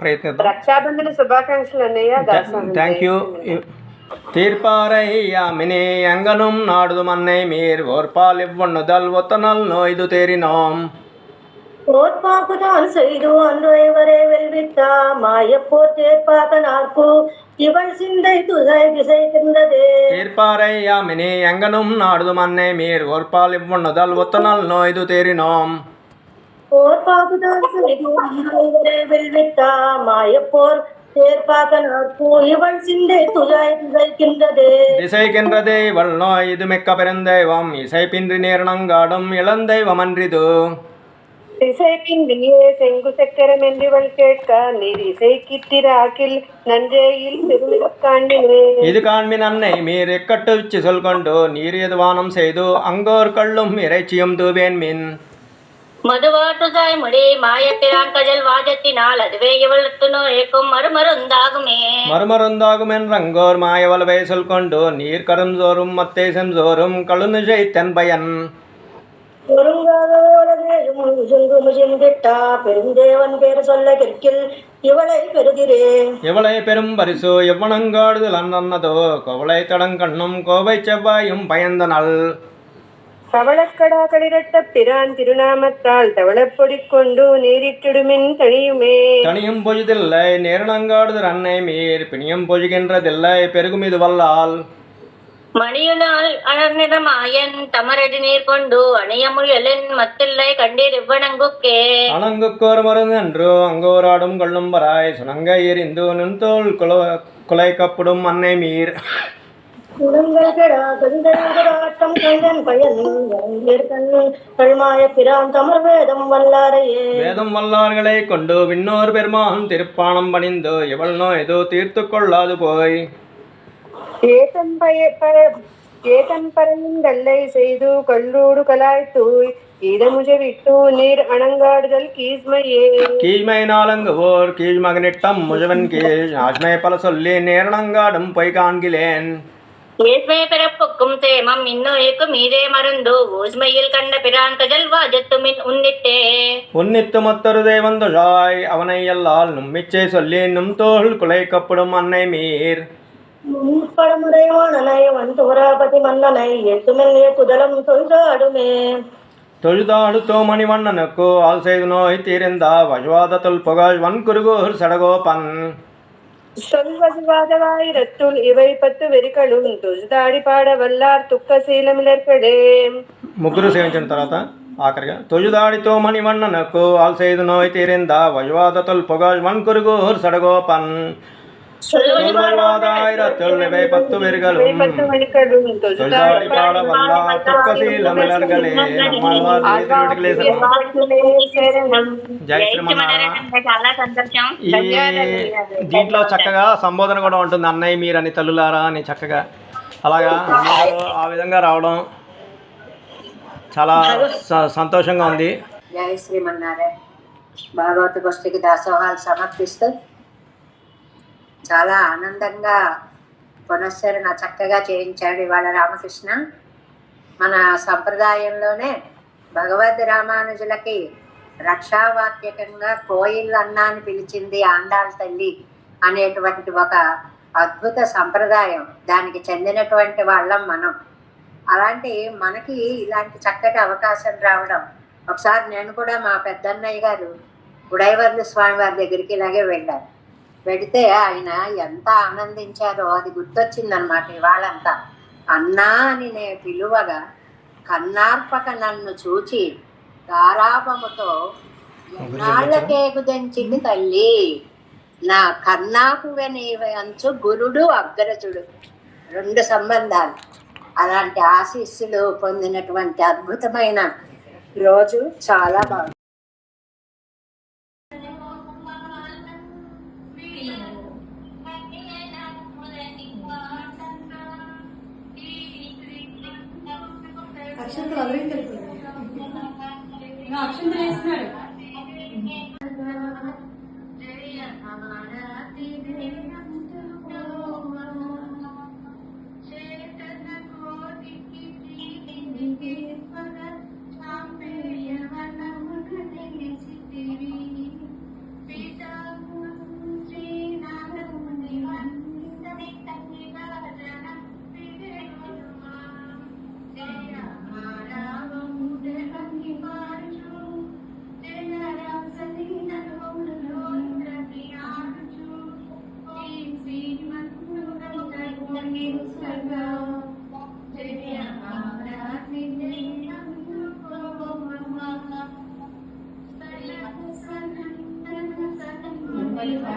ప్రయత్నిద్దాం. రక్షాబంధన శుభాకాంక్షలు అన్నయ్య. Thank you. தீர்ப்பாரையாமினே எங்கனும் நாடுது மன்னை மீர் ஓர்பால் இவ்வொன்னுதல் ஒத்தனல் நோய்து தேறினோம் ஓர்பாக்குதான் செய்து அன்றைவரே வெல்வித்தா மாயப்போர் தேர்ப்பாக நாற்பு இவள் சிந்தை துதை திசைக்கின்றது. தீர்ப்பாரையாமினே எங்கனும் நாடுது மன்னை மீர் ஓர்பால் இவ்வொன்னுதல் ஒத்தனல் நோய்து தேறினோம் ஓர்பாக்குதான் செய்து அன்றைவரே வெல்வித்தா மாயப்போர் திசைக்கின்றதே இவள் நோய் இது மிக்க பெருந்தெய்வம் இசை பின்றி நேரணங்காடும் இளந்தெய்வமன்றிது. திசை பின்றியே செங்கு சக்கரம் என்றிவள் கேட்க நீர் இசை கிட்டிராக்கில் நன்றேயில் பெருமிதக் காண்பினே. இது காண்பின் அன்னை மீர் எக்கட்டு சொல் கொண்டு நீர் எதுவானம் செய்து அங்கோர் கள்ளும் இறைச்சியும் தூவேன் மின். மதுவாட்டுதாய் முடி மாயப்பிரான் கஜல் வாஜத்தினால் அதுவே இவளுக்கு நோய்க்கும் மறுமருந்தாகும் என்றங்கோர் மாயவளவை சொல் கொண்டு நீர் கரும் சோறும் மத்தேசம் சோறும் கழுநிசை தென் பயன். பெருந்தேவன் பேர் சொல்ல கிற்கில் இவளை பெறுகிறே. இவளை பெரும் பரிசு எவ்வனங்காடுதல் அன்னதோ கோவளை தடங்கண்ணும் கோவை செவ்வாயும் பயந்தனள். தவளக்கடா கடிரட்ட பிரான் திருநாமத்தால் தவளப்பொடி கொண்டு நீரிட்டிடுமின் தனியும் பொழுதில்லை நேரணங்காடுதல் அன்னை மீர் பிணியும் பொழுகின்றதில்லை பெருகும் இது வல்லால். மணியுனால் அணர்நிறமாயன் தமரடி நீர் கொண்டு அணியமுயலின் மத்தில்லை கண்டீர் இவ்வனங்குக்கே. அணங்குக்கோர் மருந்தென்று அங்கோராடும் கொள்ளும் வராய் சுனங்க எரிந்து நின்தோல் குலை கப்படும் அன்னை மீர். வேதம் வல்லார்களை கொண்டு விண்ணோர் பெருமான் திருப்பாணம் பணிந்து இவள் நோய்தோ தீர்த்து கொள்ளாது போய். ஏதன் பறையுங்கல்லை செய்து கல்லூடு கலாய்த்து இதமுஜ விட்டு நீர் அணங்காடுதல் கீழ்மையே. கீழ்மை நாளங்குவோர் கீழ் மகனிட்டம் முஜவன் கீழ் ஆஷ்மை பல சொல்லி நேரணங்காடும் பொய் காண்கிலேன். ஏஸ்மை பிறப்புக்கும் சேமம் இன்னொய்க்கும் மீதே மருந்து ஊஸ்மையில் கண்ட பிரான் கஜல் வாஜத்து மின் உன்னித்து மத்தொரு தேவந்தொழாய் அவனை எல்லால் நும்மிச்சை சொல்லி நும் தோல் குலை கப்படும் அன்னை மீர். தொழுதாடு தோமணி வண்ணனுக்கு ஆள் செய்து நோய் தீர்ந்தா வஜ்வாதத்துள் புகழ் வன்குருகூர் சடகோபன். சொல்வதுவாதவாயிரத்துள் இவை 10 వెరికళుం తుజదాడి పాడ వల్లార్ తుక్క శీలమిలర్కడే. ముగ్గురు సేవించిన తర్వాత ఆఖరిగా తొజుదాడితో మణివన్ననకు ఆల్ సేదు నోయ్ తీరిందా వజవాదతుల్ పొగల్ వన్కురుగూర్ సడగోపన్. சொல்வதுவாதாயிரத்துள் இவை 10 வெரிகளும் தொழுதாடி பாட வல்லார் துக்க శీలమిలర్గలే. జై శ్రీమన్నారాయణ. దీంట్లో చక్కగా సంబోధన కూడా ఉంటుంది అన్నయ్య మీరు అని తల్లులారా అని చక్కగా అలాగా ఆ విధంగా రావడం చాలా సంతోషంగా ఉంది. జై శ్రీమన్నారాయణ. భాగవత గోష్ఠికి దాసోహాలు సమర్పిస్తూ చాలా ఆనందంగా పునశ్చరణ చక్కగా చేయించాడు ఇవాళ రామకృష్ణ. మన సంప్రదాయంలోనే భగవద్ రామానుజులకి రక్షావాక్యకంగా కోయిల్ అన్న అని పిలిచింది ఆండాళ్ళ తల్లి అనేటువంటి ఒక అద్భుత సంప్రదాయం. దానికి చెందినటువంటి వాళ్ళం మనం. అలాంటి మనకి ఇలాంటి చక్కటి అవకాశం రావడం. ఒకసారి నేను కూడా మా పెద్దన్నయ్య గారు ఉడైవర్ల స్వామి వారి దగ్గరికి ఇలాగే వెళ్ళాను. వెడితే ఆయన ఎంత ఆనందించారో అది గుర్తొచ్చిందనమాట ఇవాళంతా. అన్నా అని నే పిలువగా కన్నార్పక నన్ను చూచి గారాపముతో ఎన్నాళ్ళకేగుదెంచింది తల్లి నా కన్నాకువె నీవే అంచు గురుడు అగ్రజుడు 2 సంబంధాలు. అలాంటి ఆశీస్సులు పొందినటువంటి అద్భుతమైన రోజు. చాలా బాగుంది. అక్షంతలు అభివృద్ధి అక్షంతలు వేస్తున్నాడు. కొంచెం